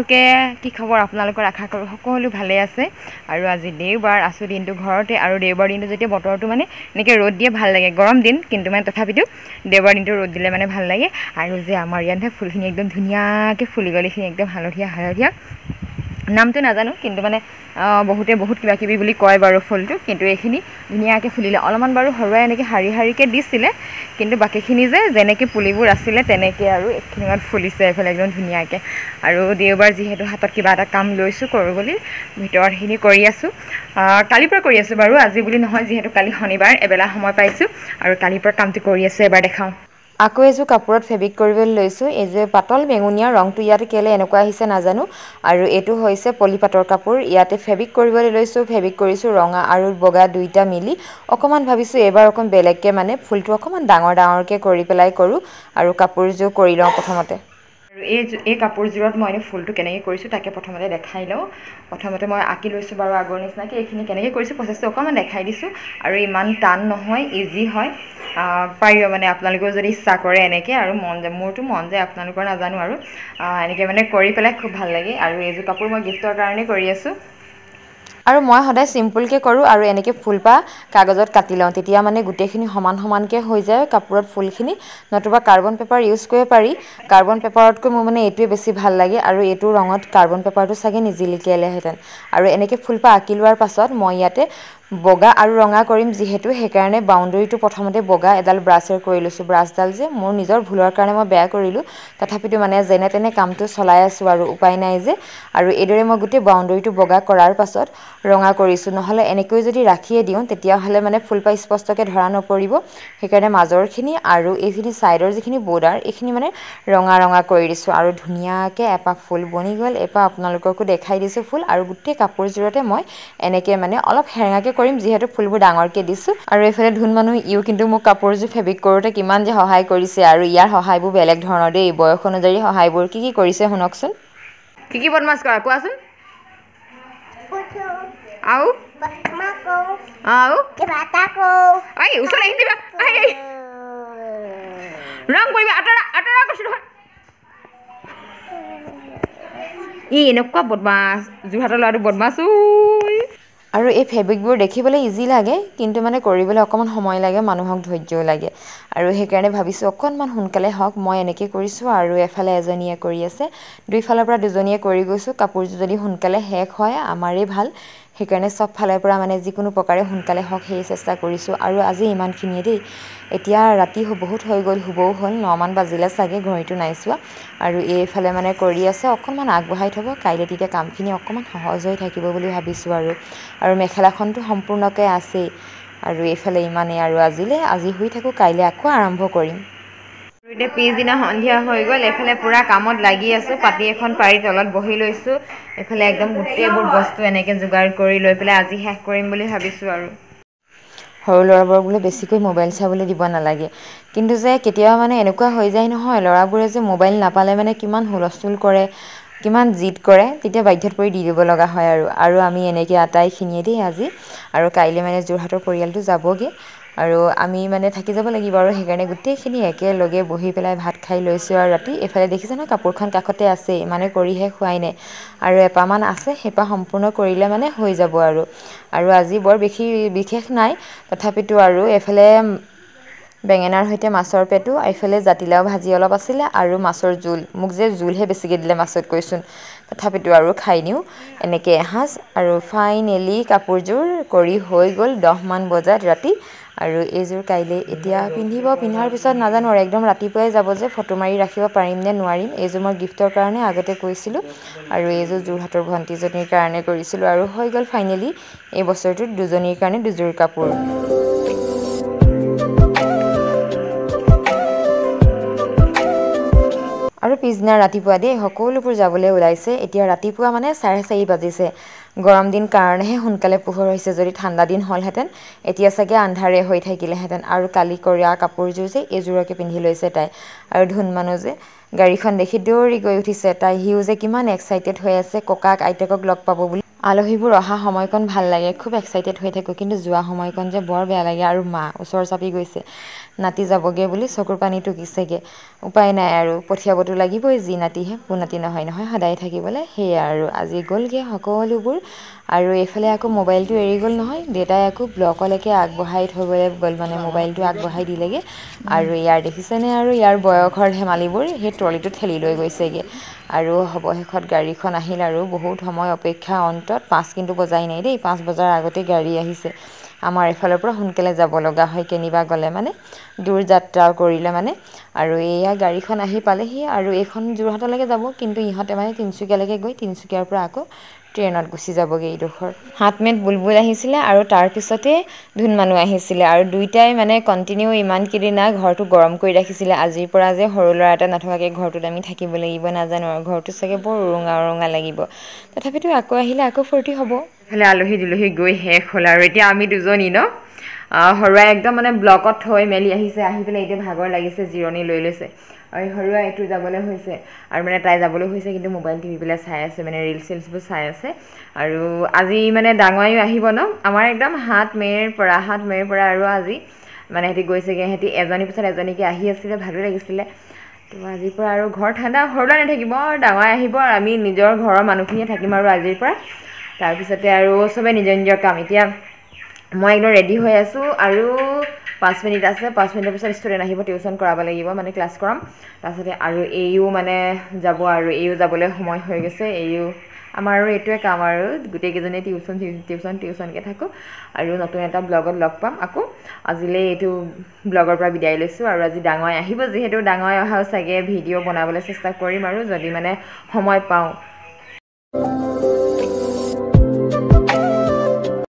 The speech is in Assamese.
সকলোকে কি খবৰ আপোনালোকৰ আশা কৰোঁ সকলো ভালে আছে আৰু আজি দেওবাৰ আছোঁ দিনটো ঘৰতে আৰু দেওবাৰ দিনটো যেতিয়া বতৰটো মানে এনেকৈ ৰ'দ দিয়ে ভাল লাগে গৰম দিন কিন্তু মানে তথাপিতো দেওবাৰ দিনটো ৰ'দ দিলে মানে ভাল লাগে আৰু যে আমাৰ ইয়াত ফুলখিনি একদম ধুনীয়াকৈ ফুলি গ'ল এইখিনি একদম হালধীয়া নামটো নাজানো কিন্তু মানে বহুতে বহুত কিবা কিবি বুলি কয় বাৰু ফুলটো কিন্তু এইখিনি ধুনীয়াকৈ ফুলিলে অলপমান বাৰু হৰুৱাই এনেকৈ শাৰী দিছিলে কিন্তু বাকীখিনি যে যেনেকৈ পুলিবোৰ আছিলে তেনেকৈ আৰু এইখিনিত ফুলিছে এইফালে একদম ধুনীয়াকৈ আৰু দেওবাৰ যিহেতু হাতত কিবা এটা কাম লৈছোঁ কৰোঁ বুলি ভিতৰত সেইখিনি কৰি আছোঁ কালিৰ পৰা কৰি আছোঁ বাৰু আজি বুলি নহয় যিহেতু কালি শনিবাৰ এবেলা সময় পাইছোঁ আৰু কালিৰ পৰা কামটো কৰি আছোঁ এবাৰ দেখাওঁ আকৌ এযোৰ কাপোৰত ফেব্ৰিক কৰিবলৈ লৈছোঁ এইযোৰ পাতল বেঙুনীয়া ৰংটো ইয়াতে কেলৈ এনেকুৱা আহিছে নাজানো আৰু এইটো হৈছে পলিপাটৰ কাপোৰ ইয়াতে ফেব্ৰিক কৰিবলৈ লৈছোঁ ফেব্ৰিক কৰিছোঁ ৰঙা আৰু বগা দুইটা মিলি অকণমান ভাবিছোঁ এইবাৰ অকণ বেলেগকৈ মানে ফুলটো অকণমান ডাঙৰকৈ কৰি পেলাই কৰোঁ আৰু কাপোৰযোৰ কৰি লওঁ প্ৰথমতে আৰু এই কাপোৰযোৰত মই এনেই ফুলটো কেনেকৈ কৰিছোঁ তাকে প্ৰথমতে দেখাই লওঁ প্ৰথমতে মই আঁকি লৈছোঁ বাৰু আগৰ নিচিনাকৈ এইখিনি কেনেকৈ কৰিছোঁ প্ৰচেছটো অকণমান দেখাই দিছোঁ আৰু ইমান টান নহয় ইজি হয় পাৰিব মানে আপোনালোকেও যদি ইচ্ছা কৰে এনেকৈ আৰু মোৰতো মন যায় আপোনালোকৰ নাজানো আৰু এনেকৈ মানে কৰি পেলাই খুব ভাল লাগে আৰু এইযোৰ কাপোৰ মই গিফ্টৰ কাৰণে কৰি আছোঁ আৰু মই সদায় চিম্পুলকৈ কৰোঁ আৰু এনেকৈ ফুলপাহ কাগজত কাটি লওঁ তেতিয়া মানে গোটেইখিনি সমানকৈ হৈ যায় কাপোৰত ফুলখিনি নতুবা কাৰ্বন পেপাৰ ইউজ কৰিব পাৰি কাৰ্বন পেপাৰতকৈ মোৰ মানে এইটোৱে বেছি ভাল লাগে আৰু এইটো ৰঙত কাৰ্বন পেপাৰটো চাগে নিজিলিকিলেহেঁতেন আৰু এনেকৈ ফুলপাহ আঁকি লোৱাৰ পাছত মই ইয়াতে বগা আৰু ৰঙা কৰিম যিহেতু সেইকাৰণে বাউণ্ডেৰীটো প্ৰথমতে বগা এডাল ব্ৰাছেৰে কৰি লৈছোঁ ব্ৰাছডাল যে মোৰ নিজৰ ভুলৰ কাৰণে মই বেয়া কৰিলোঁ তথাপিতো মানে যেনে তেনে কামটো চলাই আছোঁ আৰু উপায় নাই যে আৰু এইদৰে মই গোটেই বাউণ্ডেৰীটো বগা কৰাৰ পাছত ৰঙা কৰিছোঁ নহ'লে এনেকৈ যদি ৰাখিয়ে দিওঁ তেতিয়াহ'লে মানে ফুলপাহ স্পষ্টকৈ ধৰা নপৰিব সেইকাৰণে মাজৰখিনি আৰু এইখিনি ছাইডৰ যিখিনি বৰ্ডাৰ এইখিনি মানে ৰঙা কৰি দিছোঁ আৰু ধুনীয়াকৈ এপাহ ফুল বনি গ'ল এপাহ আপোনালোককো দেখাই দিছোঁ ফুল আৰু গোটেই কাপোৰযোৰতে মই এনেকৈ মানে অলপ হেৰেঙাকৈ কৰিম যিহেতু ফুলবোৰ ডাঙৰকৈ দিছোঁ আৰু এইফালে ধুন মানুহ ইও কিন্তু মোক কাপোৰযোৰ ফেব্ৰিক কৰোঁতে কিমান যে সহায় কৰিছে আৰু ইয়াৰ সহায়বোৰ বেলেগ ধৰণৰ দেই বয়স অনুযায়ী সহায়বোৰ কি কৰিছে শুনকচোন কি বদমাছ কৰা কোৱাচোন আৰু ওচৰত আহি দিবা ৰং কৰিবা আঁতৰা কৈছোঁ নহয় এনেকুৱা বদমাছ যোৰহাটৰ ল'ৰাটো বদমাছ আৰু এই ফেব্ৰিকবোৰ দেখিবলৈ ইজি লাগে কিন্তু মানে কৰিবলৈ অকণমান সময় লাগে মানুহক ধৈৰ্যও লাগে আৰু সেইকাৰণে ভাবিছোঁ অকণমান সোনকালে হওক মই এনেকৈ কৰিছোঁ আৰু এফালে এজনীয়ে কৰি আছে দুইফালৰ পৰা দুজনীয়ে কৰি গৈছোঁ কাপোৰযোৰ যদি সোনকালে শেষ হয় আমাৰেই ভাল সেইকাৰণে চব ফালৰ পৰা মানে যিকোনো প্ৰকাৰে সোনকালে হওক সেই চেষ্টা কৰিছোঁ আৰু আজি ইমানখিনিয়ে দেই এতিয়া ৰাতি বহুত হৈ গ'ল শুবও হ'ল 9মান বাজিলে চাগে ঘড়ীটো নাই চোৱা আৰু এইফালে মানে কৰি আছে অকণমান আগবঢ়াই থ'ব কাইলৈ তেতিয়া কামখিনি অকণমান সহজ হৈ থাকিব বুলি ভাবিছোঁ আৰু মেখেলাখনটো সম্পূৰ্ণকৈ আছেই আৰু এইফালে ইমানেই আৰু আজি শুই থাকোঁ কাইলৈ আকৌ আৰম্ভ কৰিম এতিয়া পিছদিনা সন্ধিয়া হৈ গ'ল এইফালে পূৰা কামত লাগি আছোঁ পাতি এখন পাৰি তলত বহি লৈছোঁ এইফালে একদম গোটেইবোৰ বস্তু এনেকৈ যোগাৰ কৰি লৈ পেলাই আজি শেষ কৰিম বুলি ভাবিছোঁ আৰু সৰু ল'ৰাবোৰক বোলে বেছিকৈ মোবাইল চাবলৈ দিব নালাগে কিন্তু যে কেতিয়াবা মানে এনেকুৱা হৈ যায় নহয় ল'ৰাবোৰে যে মোবাইল নাপালে মানে কিমান হুলস্থুল কৰে কিমান জিদ কৰে তেতিয়া বাধ্যত পৰি দি দিব লগা হয় আৰু আমি এনেকৈ আটাইখিনিয়ে দেই আজি আৰু কাইলৈ মানে যোৰহাটৰ পৰিয়ালটো যাবগৈ আৰু আমি মানে থাকি যাব লাগিব আৰু সেইকাৰণে গোটেইখিনি একেলগে বহি পেলাই ভাত খাই লৈছোঁ আৰু ৰাতি এইফালে দেখিছে নহয় কাপোৰখন কাষতে আছেই মানে কৰিহে খোৱাই নাই আৰু এপাহমান আছে সেইপাহ সম্পূৰ্ণ কৰিলে মানে হৈ যাব আৰু আজি বৰ বিশেষ নাই তথাপিতো আৰু এইফালে বেঙেনাৰ সৈতে মাছৰ পেটু এইফালে জাতিলাও ভাজি অলপ আছিলে আৰু মাছৰ জোল মোক যে জোলহে বেছিকৈ দিলে মাছত কৈছোন তথাপিতো আৰু খাই দিওঁ এনেকৈ এসাঁজ আৰু ফাইনেলি কাপোৰযোৰ কৰি হৈ গ'ল 10মান বজাত ৰাতি আৰু এইযোৰ কাইলৈ এতিয়া পিন্ধাৰ পিছত নাজানো আৰু একদম ৰাতিপুৱাই যাব যে ফটো মাৰি ৰাখিব পাৰিম নে নোৱাৰিম এইযোৰ মই গিফ্টৰ কাৰণে আগতে কৈছিলোঁ আৰু এইযোৰ যোৰহাটৰ ভণ্টিজনীৰ কাৰণে কৰিছিলোঁ আৰু হৈ গ'ল ফাইনেলি এই বছৰটোত দুজনীৰ কাৰণে দুযোৰ কাপোৰ আৰু পিছদিনা ৰাতিপুৱা দেই সকলোবোৰ যাবলৈ ওলাইছে এতিয়া ৰাতিপুৱা মানে 4:30 বাজিছে গৰম দিন কাৰণেহে সোনকালে পোহৰ হৈছে যদি ঠাণ্ডা দিন হ'লহেঁতেন এতিয়া চাগে আন্ধাৰে হৈ থাকিলেহেঁতেন আৰু কালি কৰা কাপোৰযোৰ যে এইযোৰকে পিন্ধি লৈছে তাই আৰু ধুন মানুহ যে গাড়ীখন দেখি দৌৰি গৈ উঠিছে সিও যে কিমান এক্সাইটেড হৈ আছে ককাক আইতাকক লগ পাব বুলি আলহীবোৰ অহা সময়কণ ভাল লাগে, খুব এক্সাইটেড হৈ থাকোঁ, কিন্তু যোৱা সময়কণ যে বৰ বেয়া লাগে। আৰু মা ওচৰ চাপি গৈছে, নাতি যাবগৈ বুলি চকুৰ পানী টুকিছেগৈ। উপায় নাই আৰু পঠিয়াবতো লাগিবই, যি নাতিহে পুনাতি নহয় নহয় সদায় থাকিবলৈ। সেয়া আৰু আজি গ'লগৈ সকলোবোৰ। আৰু এইফালে আকৌ মোবাইলটো এৰি গ'ল নহয়, দেউতাই আকৌ ব্লকলৈকে আগবঢ়াই থ'বলৈ গ'ল, মানে মোবাইলটো আগবঢ়াই দিলেগৈ। আৰু ইয়াৰ দেখিছেনে আৰু ইয়াৰ বয়সৰ ধেমালিবোৰ, সেই ট্ৰলিটো ঠেলি লৈ গৈছেগৈ। আৰু অৱশেষত গাড়ীখন আহিল আৰু বহুত সময় অপেক্ষা অন্তত 5 কিন্তু বজাই নাই দেই, 5 বজাৰ আগতেই গাড়ী আহিছে। আমাৰ এইফালৰ পৰা সোনকালে যাব লগা হয় কেনিবা গ'লে, মানে দূৰ যাত্ৰা কৰিলে মানে। আৰু এয়া গাড়ীখন আহি পালেহি, আৰু এইখন যোৰহাটলৈকে যাব, কিন্তু ইহঁতে মানে তিনিচুকীয়ালৈকে গৈ তিনিচুকীয়াৰ পৰা আকৌ ট্ৰেইনত গুচি যাবগৈ এইডোখৰ। 7 মে'ত বুলবুল আহিছিলে আৰু তাৰপিছতে ধুন মানুহ আহিছিলে, আৰু দুইটাই মানে কণ্টিনিউ ইমানকেইদিনা ঘৰটো গৰম কৰি ৰাখিছিলে। আজিৰ পৰা যে সৰু ল'ৰা এটা নথকাকৈ ঘৰটোত আমি থাকিব লাগিব নাজানো, আৰু ঘৰটো চাগে বৰ উৰুঙা উৰুঙা লাগিব। তথাপিতো আকৌ আহিলে আকৌ ফূৰ্তি হ'ব। ইফালে আলহী দুলহী গৈ শেষ হ'ল, আৰু এতিয়া আমি দুজনী ন সৰুৱাই একদম মানে ব্লকত থৈ মেলি আহিছে, আহি পেলাই এতিয়া ভাগৰ লাগিছে, জিৰণি লৈ লৈছে। আৰু সৰুৱাই এইটো যাবলৈ হৈছে, আৰু মানে তাই যাবলৈ হৈছে, কিন্তু মোবাইল টিপি পেলাই চাই আছে, মানে ৰিলচ চিলচবোৰ চাই আছে। আৰু আজি মানে ডাঙৰীও আহিব ন, আমাৰ একদম 7 মে'ৰ পৰা আৰু আজি মানে সিহঁতি গৈছেগৈ। সিহঁতি এজনীৰ পিছত এজনীকৈ আহি আছিলে, ভালো লাগিছিলে। তো আজিৰ পৰা আৰু ঘৰ ঠাণ্ডা, সৰুলৈ নাথাকিব, ডাঙৰ আহিব, আৰু আমি নিজৰ ঘৰৰ মানুহখিনিয়ে থাকিম আৰু আজিৰ পৰা। তাৰপিছতে আৰু চবেই নিজৰ নিজৰ কাম। এতিয়া মই একদম ৰেডি হৈ আছোঁ, আৰু 5 মিনিট আছে, 5 মিনিটৰ পিছত ষ্টুডেণ্ট আহিব, টিউশ্যন কৰাব লাগিব, মানে ক্লাছ কৰাম। তাৰপিছতে আৰু এইও মানে যাব, আৰু এইও যাবলৈ সময় হৈ গৈছে। এইও আমাৰ আৰু এইটোৱে কাম, আৰু গোটেইকেইজনীয়ে টিউশ্যনকৈ থাকোঁ। আৰু নতুন এটা ব্লগত লগ পাম আকৌ। আজিলৈ এইটো ব্লগৰ পৰা বিদায় লৈছোঁ। আৰু আজি ডাঙৰ আহিব, যিহেতু ডাঙৰ অহাও চাগে ভিডিঅ' বনাবলৈ চেষ্টা কৰিম, আৰু যদি মানে সময় পাওঁ।